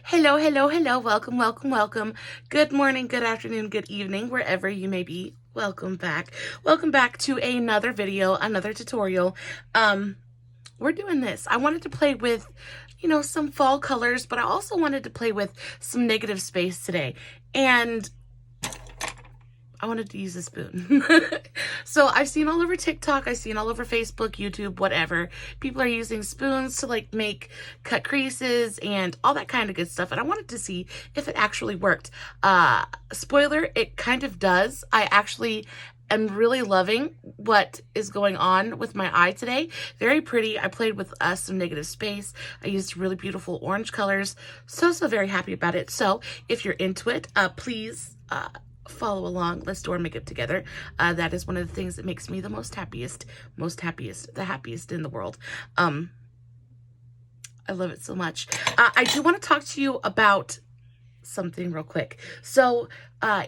Hello, hello, hello. Welcome, welcome, welcome. Good morning, good afternoon, good evening, wherever you may be. Welcome back. Welcome back to another video, another tutorial. We're doing this. I wanted to play with, some fall colors, but I also wanted to play with some negative space today. And I wanted to use a spoon. So I've seen all over TikTok, I've seen all over Facebook, YouTube, whatever. People are using spoons to cut creases and all that kind of good stuff. And I wanted to see if it actually worked. Spoiler, it kind of does. I actually am really loving what is going on with my eye today. Very pretty. I played with some negative space. I used really beautiful orange colors. So very happy about it. So if you're into it, please follow along. Let's do our makeup together. That is one of the things that makes me the the happiest in the world. I love it so much. I do want to talk to you about something real quick. So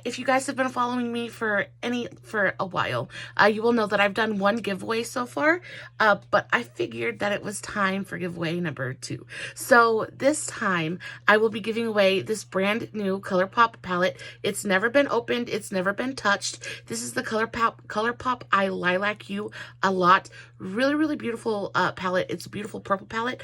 if you guys have been following me for a while, you will know that I've done one giveaway so far, but I figured that it was time for giveaway number 2. So this time I will be giving away this brand new ColourPop palette. It's never been opened, it's never been touched. This is the ColourPop I Lilac You a Lot. Really beautiful palette. It's a beautiful purple palette.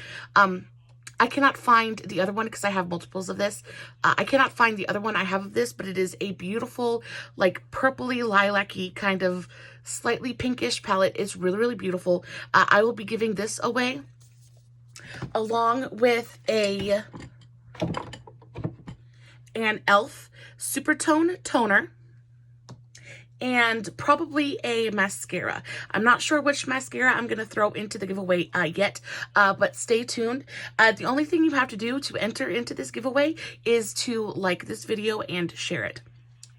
I cannot find the other one because I have multiples of this. I cannot find the other one I have of this, but it is a beautiful, purpley, lilac-y, kind of slightly pinkish palette. It's really beautiful. I will be giving this away along with an e.l.f. Supertone toner and probably a mascara. I'm not sure which mascara I'm going to throw into the giveaway yet, but stay tuned. The only thing you have to do to enter into this giveaway is to like this video and share it.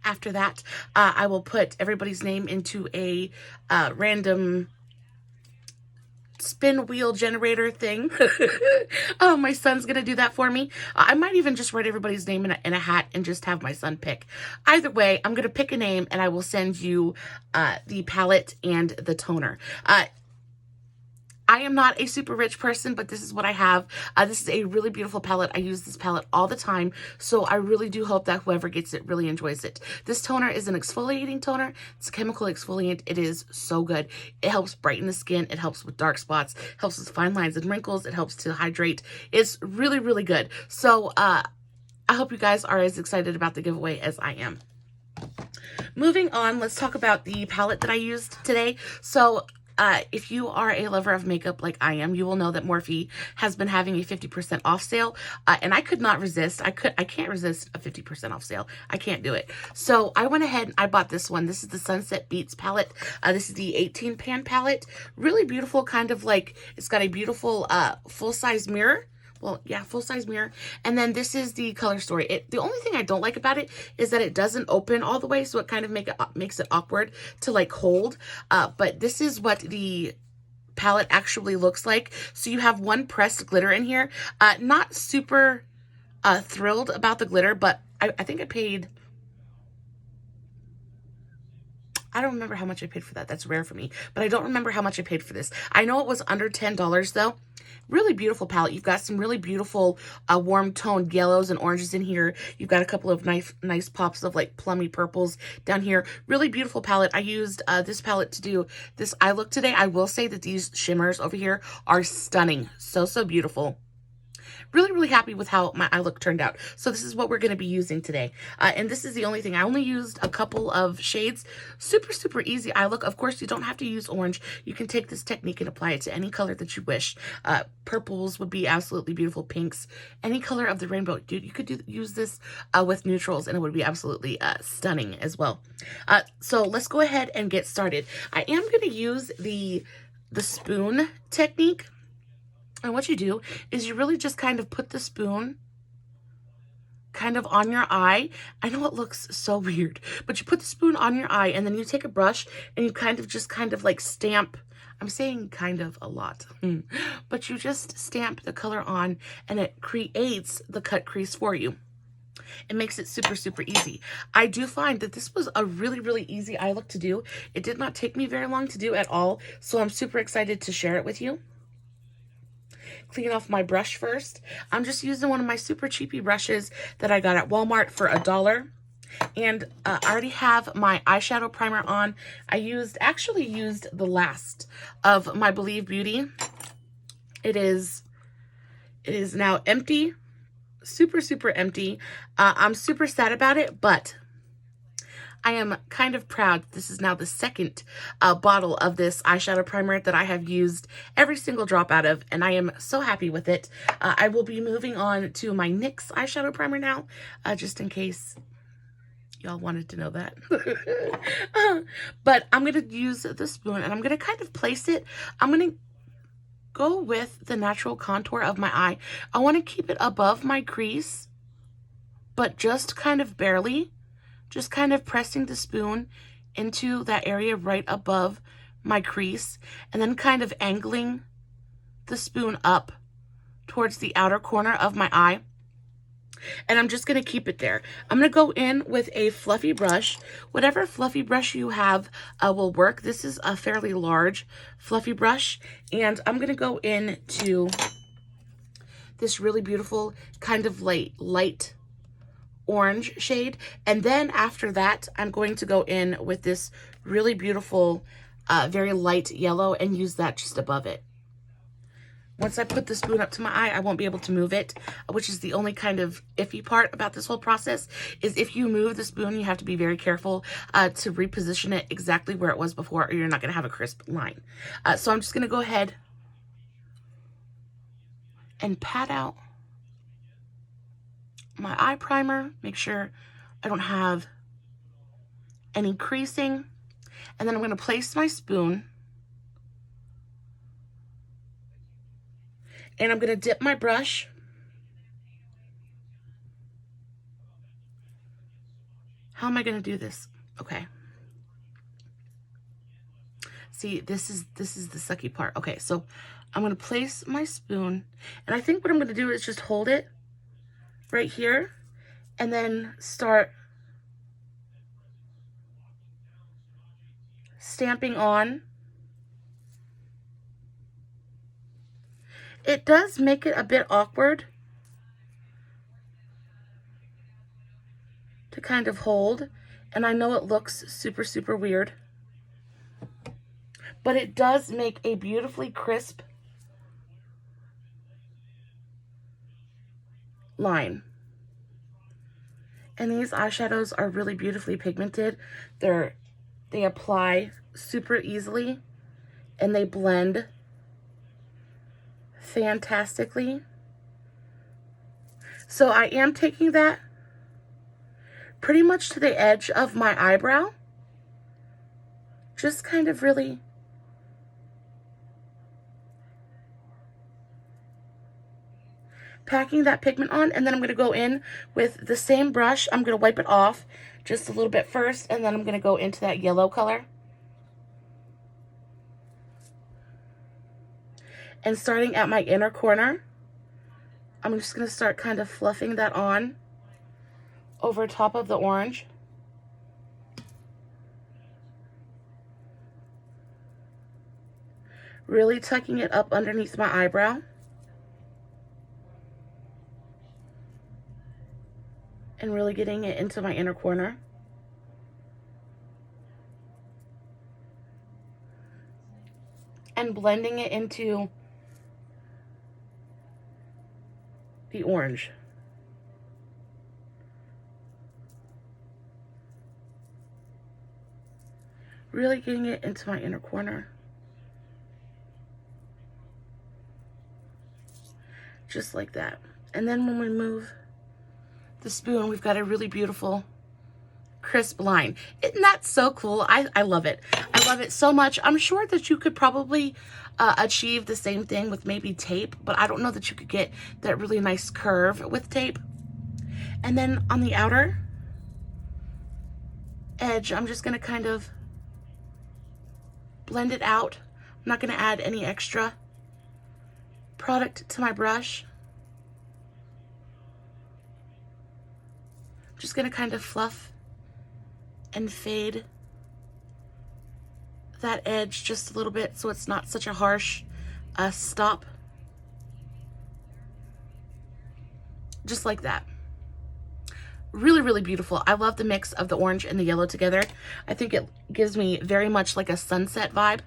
After that, I will put everybody's name into a random spin wheel generator thing. Oh, my son's gonna do that for me. I might even just write everybody's name in a hat and just have my son pick. Either way, I'm gonna pick a name and I will send you the palette and the toner. I am not a super rich person, but this is what I have. This is a really beautiful palette. I use this palette all the time, so I really do hope that whoever gets it really enjoys it. This toner is an exfoliating toner. It's a chemical exfoliant. It is so good. It helps brighten the skin. It helps with dark spots. Helps with fine lines and wrinkles. It helps to hydrate. It's really good. So I hope you guys are as excited about the giveaway as I am. Moving on, let's talk about the palette that I used today. So if you are a lover of makeup like I am, you will know that Morphe has been having a 50% off sale, and I could not resist. I can't resist a 50% off sale. I can't do it. So I went ahead and I bought this one. This is the Sunset Beats palette. This is the 18 pan palette. Really beautiful, kind of it's got a beautiful full-size mirror. Well, yeah, full-size mirror. And then this is the color story. The only thing I don't like about it is that it doesn't open all the way, so it kind of makes it awkward to hold. But this is what the palette actually looks like. So you have one pressed glitter in here. Not super thrilled about the glitter, but I think I paid... I don't remember how much I paid for that. That's rare for me. But I don't remember how much I paid for this. I know it was under $10 though. Really beautiful palette. You've got some really beautiful warm toned yellows and oranges in here. You've got a couple of nice pops of plummy purples down here. Really beautiful palette. I used this palette to do this eye look today. I will say that these shimmers over here are stunning. So beautiful. Really happy with how my eye look turned out. So this is what we're going to be using today. And this is the only thing. I only used a couple of shades. Super easy eye look. Of course, you don't have to use orange. You can take this technique and apply it to any color that you wish. Purples would be absolutely beautiful. Pinks, any color of the rainbow. Dude, you could use this with neutrals and it would be absolutely stunning as well. So let's go ahead and get started. I am going to use the spoon technique. And what you do is you really just kind of put the spoon kind of on your eye. I know it looks so weird, but you put the spoon on your eye and then you take a brush and you kind of stamp. I'm saying kind of a lot, but you just stamp the color on and it creates the cut crease for you. It makes it super easy. I do find that this was a really easy eye look to do. It did not take me very long to do at all, so I'm super excited to share it with you. clean off my brush first. I'm just using one of my super cheapy brushes that I got at Walmart for $1. And I already have my eyeshadow primer on. I actually used the last of my Believe Beauty. It is now empty, super empty. I'm super sad about it, but I am kind of proud. This is now the second bottle of this eyeshadow primer that I have used every single drop out of, and I am so happy with it. I will be moving on to my NYX eyeshadow primer now, just in case y'all wanted to know that. But I'm going to use the spoon, and I'm going to kind of place it. I'm going to go with the natural contour of my eye. I want to keep it above my crease, but just kind of barely. Just kind of pressing the spoon into that area right above my crease, and then kind of angling the spoon up towards the outer corner of my eye. And I'm just going to keep it there. I'm going to go in with a fluffy brush. Whatever fluffy brush you have will work. This is a fairly large fluffy brush, and I'm going to go into this really beautiful kind of light orange shade, and then after that I'm going to go in with this really beautiful very light yellow and use that just above it. Once I put the spoon up to my eye, I won't be able to move it, which is the only kind of iffy part about this whole process. Is if you move the spoon, you have to be very careful to reposition it exactly where it was before, or you're not going to have a crisp line. So I'm just going to go ahead and pat out my eye primer, make sure I don't have any creasing, and then I'm going to place my spoon, and I'm going to dip my brush How am I going to do this? Okay. See, this is the sucky part. Okay, so I'm going to place my spoon, and I think what I'm going to do is just hold it right here and then start stamping on. It does make it a bit awkward to kind of hold, and I know it looks super, super weird, but it does make a beautifully crisp line. And these eyeshadows are really beautifully pigmented. They apply super easily, and they blend fantastically. So I am taking that pretty much to the edge of my eyebrow. Just kind of really packing that pigment on, and then I'm going to go in with the same brush. I'm going to wipe it off just a little bit first, and then I'm going to go into that yellow color. And starting at my inner corner, I'm just going to start kind of fluffing that on over top of the orange. Really tucking it up underneath my eyebrow. And really getting it into my inner corner. And blending it into the orange. Really getting it into my inner corner. Just like that. And then when we move the spoon, we've got a really beautiful crisp line. Isn't that so cool? I love it. I love it so much. I'm sure that you could probably achieve the same thing with maybe tape, but I don't know that you could get that really nice curve with tape. And then on the outer edge, I'm just going to kind of blend it out. I'm not going to add any extra product to my brush. I'm just going to kind of fluff and fade that edge just a little bit so it's not such a harsh stop. just like that. Really, really beautiful. I love the mix of the orange and the yellow together. I think it gives me very much like a sunset vibe.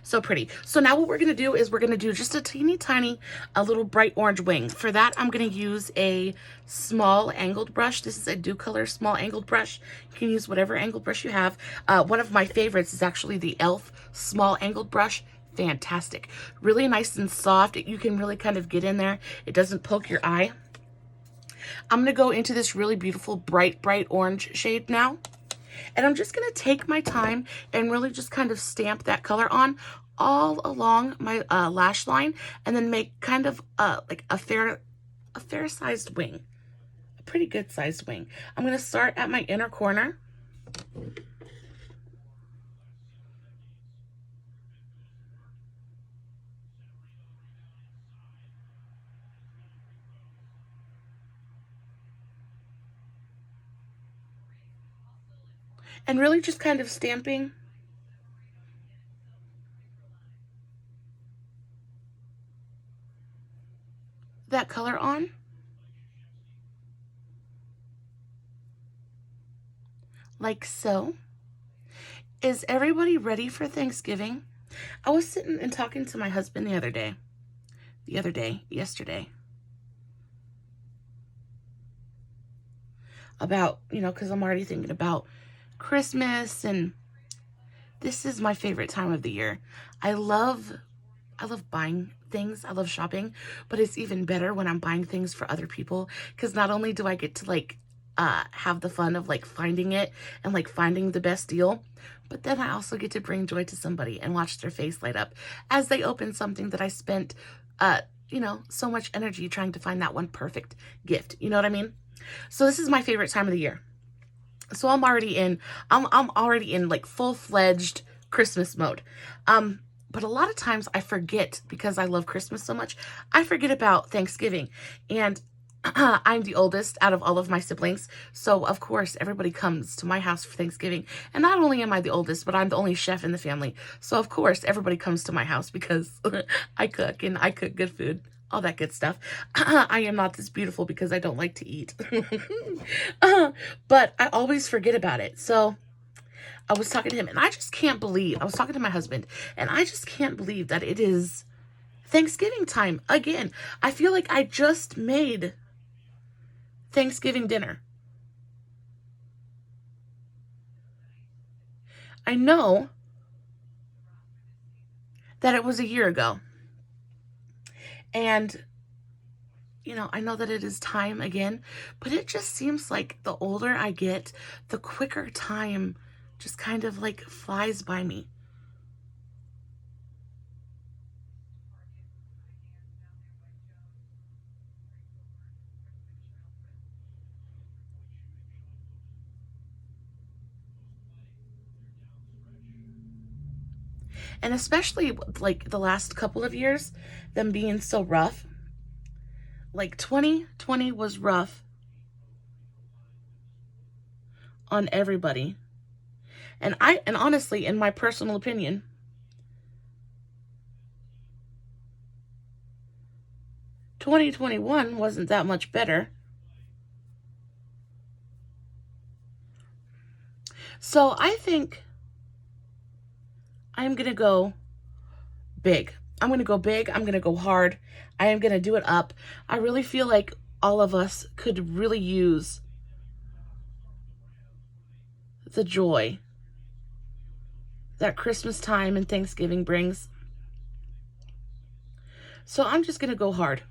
So pretty. So now what we're going to do is we're going to do just a teeny tiny, a little bright orange wing. For that, I'm going to use a small angled brush. This is a Do Color small angled brush. You can use whatever angled brush you have. One of my favorites is actually the e.l.f. small angled brush. Fantastic. Really nice and soft. You can really kind of get in there. It doesn't poke your eye. I'm going to go into this really beautiful bright, bright orange shade now. And I'm just going to take my time and really just kind of stamp that color on all along my lash line, and then make kind of like a fair sized wing, a pretty good sized wing. I'm going to start at my inner corner. And really just kind of stamping that color on. Like so. Is everybody ready for Thanksgiving? I was sitting and talking to my husband yesterday, about, you know, because I'm already thinking about Christmas, and this is my favorite time of the year. I love buying things. I love shopping, but it's even better when I'm buying things for other people, because not only do I get to like have the fun of like finding it and like finding the best deal, but then I also get to bring joy to somebody and watch their face light up as they open something that I spent you know, so much energy trying to find that one perfect gift. You know what I mean? So this is my favorite time of the year. So I'm already in like full-fledged Christmas mode. But a lot of times I forget, because I love Christmas so much, I forget about Thanksgiving. And I'm the oldest out of all of my siblings. So of course everybody comes to my house for Thanksgiving. And not only am I the oldest, but I'm the only chef in the family. So of course everybody comes to my house because I cook, and I cook good food. All that good stuff. I am not this beautiful because I don't like to eat. But I always forget about it. So I was talking to him, and I just can't believe, I was talking to my husband, and I just can't believe that it is Thanksgiving time again. I feel like I just made Thanksgiving dinner. I know that it was a year ago. And, you know, I know that it is time again, but it just seems like the older I get, the quicker time just kind of like flies by me. And especially like the last couple of years, them being so rough. Like 2020 was rough on everybody. And honestly, in my personal opinion, 2021 wasn't that much better. So I think I'm going to go big. I'm going to go big. I'm going to go hard. I am going to do it up. I really feel like all of us could really use the joy that Christmas time and Thanksgiving brings. So I'm just going to go hard.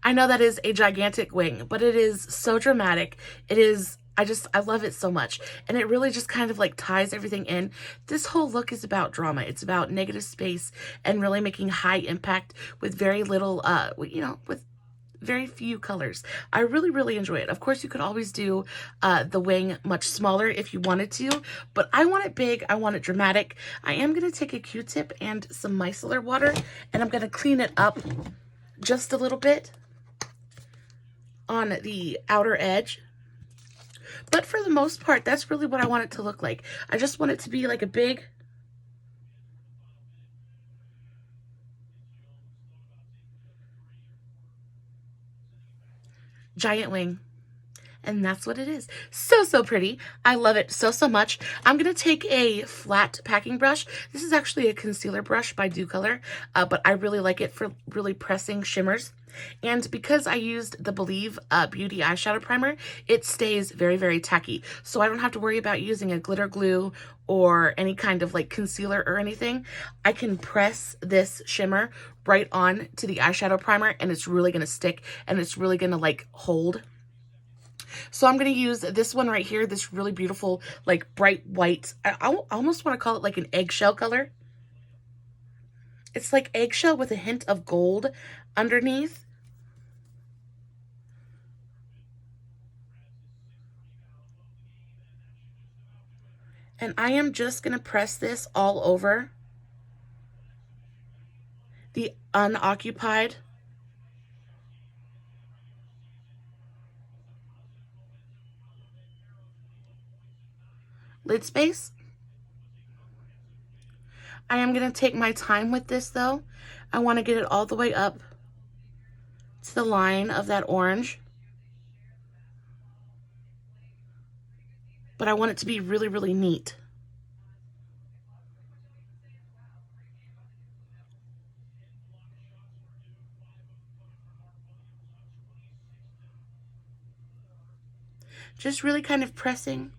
I know that is a gigantic wing, but it is so dramatic. It is, I love it so much. And it really just kind of like ties everything in. This whole look is about drama. It's about negative space and really making high impact with very little, you know, with very few colors. I really, really enjoy it. Of course, you could always do the wing much smaller if you wanted to, but I want it big. I want it dramatic. I am going to take a Q-tip and some micellar water, and I'm going to clean it up just a little bit on the outer edge. But for the most part, that's really what I want it to look like. I just want it to be like a big giant wing. And that's what it is. So, so pretty. I love it so, so much. I'm going to take a flat packing brush. This is actually a concealer brush by Do Color, but I really like it for really pressing shimmers. And because I used the Believe Beauty eyeshadow primer, it stays very, very tacky. So I don't have to worry about using a glitter glue or any kind of like concealer or anything. I can press this shimmer right on to the eyeshadow primer and it's really going to stick and it's really going to like hold. So I'm going to use this one right here, this really beautiful, like bright white. I almost want to call it like an eggshell color. It's like eggshell with a hint of gold underneath. And I am just going to press this all over the unoccupied lid space. I am going to take my time with this though. I want to get it all the way up to the line of that orange. But I want it to be really, really neat. Just really kind of pressing.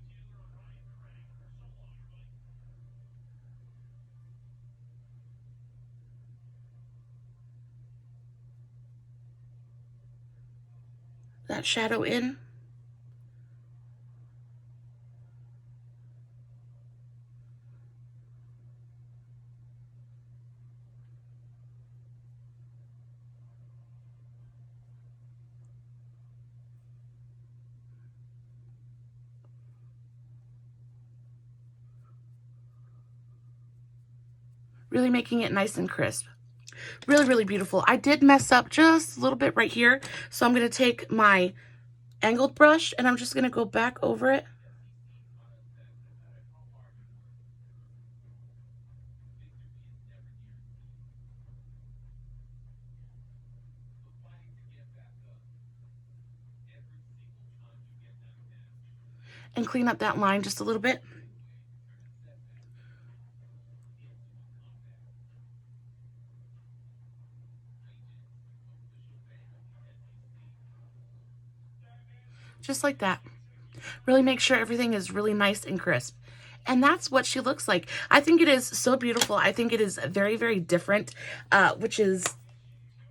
That shadow in. Really making it nice and crisp. Really, really beautiful. I did mess up just a little bit right here. So I'm going to take my angled brush and I'm just going to go back over it. And clean up that line just a little bit. Just like that. Really make sure everything is really nice and crisp. And that's what she looks like. I think it is so beautiful. I think it is very, very different, which is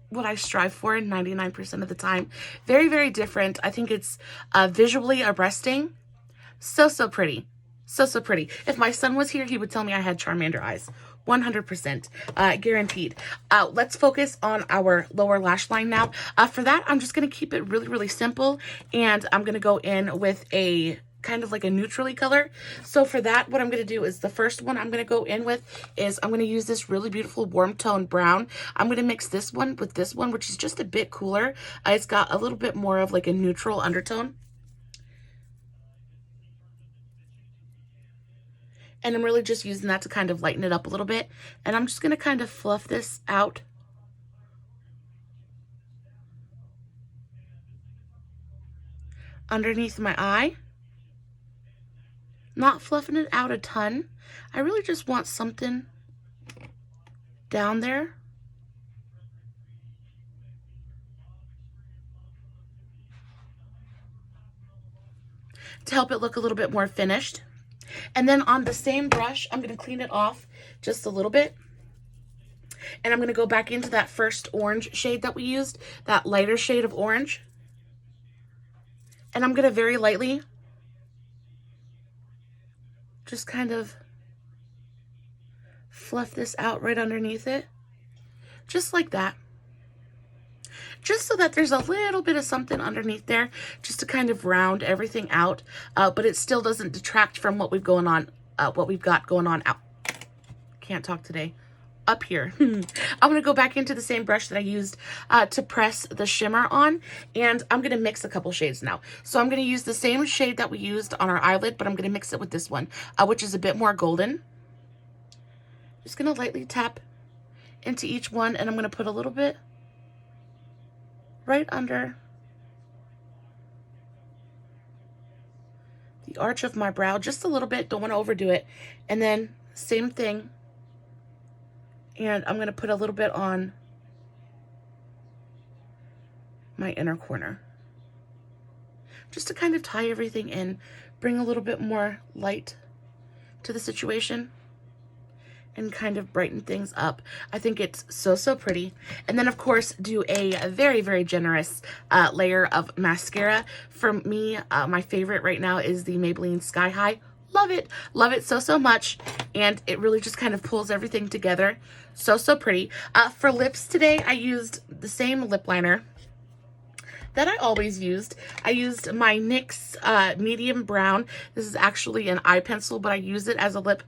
what I strive for 99% of the time. Very, very different. I think it's visually arresting. So, so pretty. So, so pretty. If my son was here, he would tell me I had Charmander eyes. 100%, guaranteed. Let's focus on our lower lash line now. For that, I'm just going to keep it really, really simple. And I'm going to go in with a kind of like a neutrally color. So for that, what I'm going to do is the first one I'm going to go in with is I'm going to use this really beautiful warm tone brown. I'm going to mix this one with this one, which is just a bit cooler. It's got a little bit more of like a neutral undertone. And I'm really just using that to kind of lighten it up a little bit. And I'm just going to kind of fluff this out. Underneath my eye. Not fluffing it out a ton. I really just want something down there. To help it look a little bit more finished. And then on the same brush, I'm going to clean it off just a little bit. And I'm going to go back into that first orange shade that we used, that lighter shade of orange. And I'm going to very lightly just kind of fluff this out right underneath it. Just like that. Just so that there's a little bit of something underneath there, just to kind of round everything out, but it still doesn't detract from what we've got going on out. Can't talk today. Up here. I'm going to go back into the same brush that I used to press the shimmer on, and I'm going to mix a couple shades now. So I'm going to use the same shade that we used on our eyelid, but I'm going to mix it with this one, which is a bit more golden. Just going to lightly tap into each one, and I'm going to put a little bit right under the arch of my brow just a little bit. Don't want to overdo it. And then same thing. And I'm going to put a little bit on my inner corner, just to kind of tie everything in, bring a little bit more light to the situation, and kind of brighten things up. I think it's so, so pretty. And then, of course, do a very, very generous layer of mascara. For me, my favorite right now is the Maybeline Sky High. Love it. Love it so, so much. And it really just kind of pulls everything together. So, so pretty. For lips today, I used the same lip liner that I always used. I used my NYX medium brown. This is actually an eye pencil, but I use it as a lip,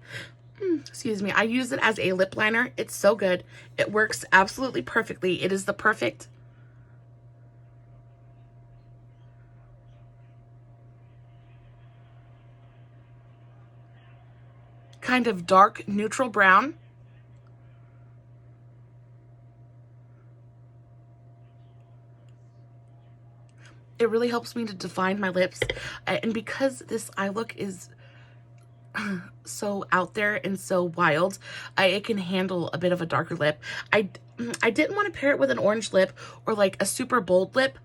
excuse me, I use it as a lip liner. It's so good. It works absolutely perfectly. It is the perfect kind of dark neutral brown. It really helps me to define my lips. And because this eye look is so out there and so wild, it can handle a bit of a darker lip. I didn't want to pair it with an orange lip or like a super bold lip,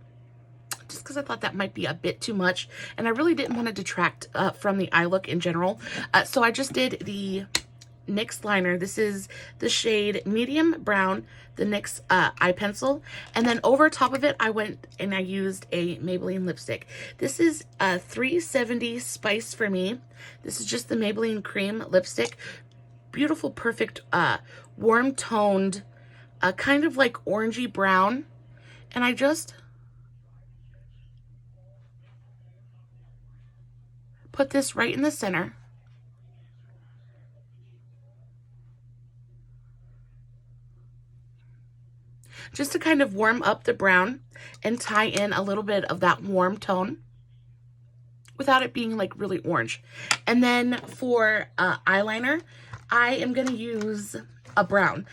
just because I thought that might be a bit too much. And I really didn't want to detract from the eye look in general. So I just did the NYX liner. This is the shade medium brown, the NYX eye pencil, and then over top of it I went and I used a Maybelline lipstick. This is a 370 Spice for Me. This is just the Maybelline Creme lipstick. Beautiful, perfect, warm toned, kind of like orangey brown, and I just put this right in the center. Just to kind of warm up the brown and tie in a little bit of that warm tone without it being like really orange. And then for eyeliner, I am going to use a brown.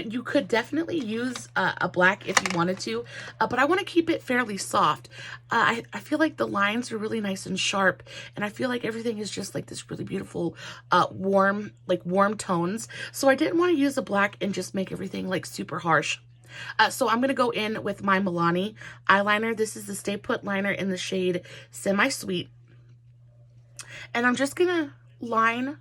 You could definitely use a black if you wanted to, but I want to keep it fairly soft. I feel like the lines are really nice and sharp, and I feel like everything is just like this really beautiful warm tones. So I didn't want to use a black and just make everything like super harsh. So I'm going to go in with my Milani eyeliner. This is the Stay Put Liner in the shade Semi Sweet. And I'm just going to line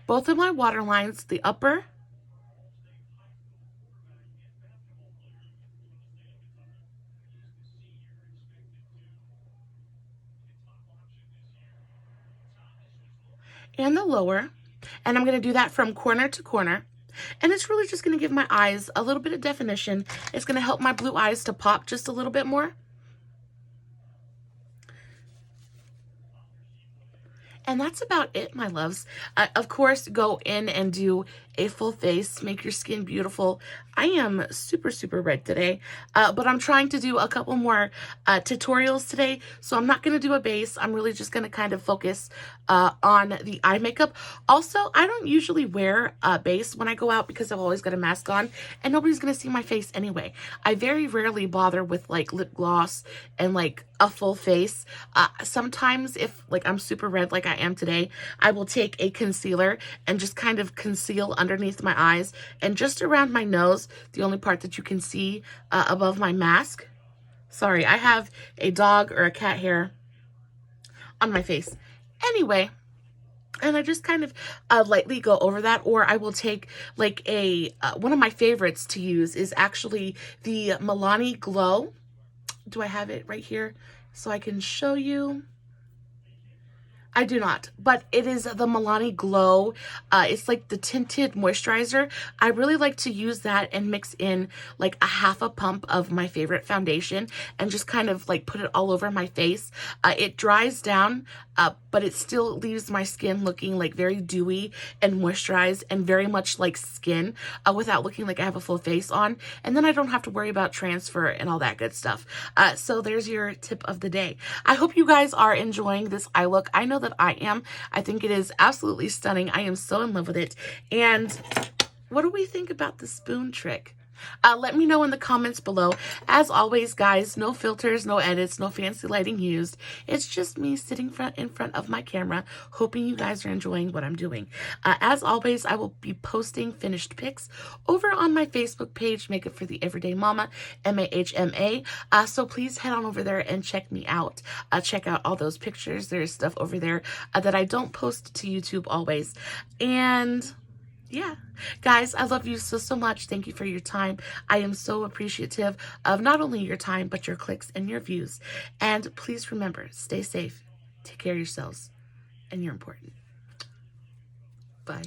both of my waterlines, the upper and the lower, and I'm going to do that from corner to corner. And it's really just going to give my eyes a little bit of definition. It's going to help my blue eyes to pop just a little bit more. And that's about it, my loves. Of course, go in and do a full face, make your skin beautiful. I am super, super red today, but I'm trying to do a couple more tutorials today, so I'm not going to do a base. I'm really just going to kind of focus on the eye makeup. Also, I don't usually wear a base when I go out because I've always got a mask on, and nobody's going to see my face anyway. I very rarely bother with like lip gloss and like a full face. Sometimes if like I'm super red like I am today, I will take a concealer and just kind of conceal underneath my eyes and just around my nose, the only part that you can see above my mask. Sorry, I have a dog or a cat hair on my face. Anyway, and I just kind of lightly go over that, or I will take like a, one of my favorites to use is actually the Milani Glow. Do I have it right here so I can show you? I do not, but it is the Milani Glow. It's like the tinted moisturizer. I really like to use that and mix in like a half a pump of my favorite foundation and just kind of like put it all over my face. It dries down, but it still leaves my skin looking like very dewy and moisturized and very much like skin without looking like I have a full face on. And then I don't have to worry about transfer and all that good stuff. So there's your tip of the day. I hope you guys are enjoying this eye look. I know that I am. I think it is absolutely stunning. I am so in love with it. And what do we think about the spoon trick? Let me know in the comments below. As always, guys, no filters, no edits, no fancy lighting used. It's just me sitting in front of my camera, hoping you guys are enjoying what I'm doing. As always, I will be posting finished pics over on my Facebook page, Makeup for the Everyday Mama, MAHMA. So please head on over there and check me out. Check out all those pictures. There's stuff over there that I don't post to YouTube always. And yeah, guys, I love you so much. Thank you for your time. I am so appreciative of not only your time, but your clicks and your views. And please remember, stay safe, take care of yourselves, and you're important. Bye.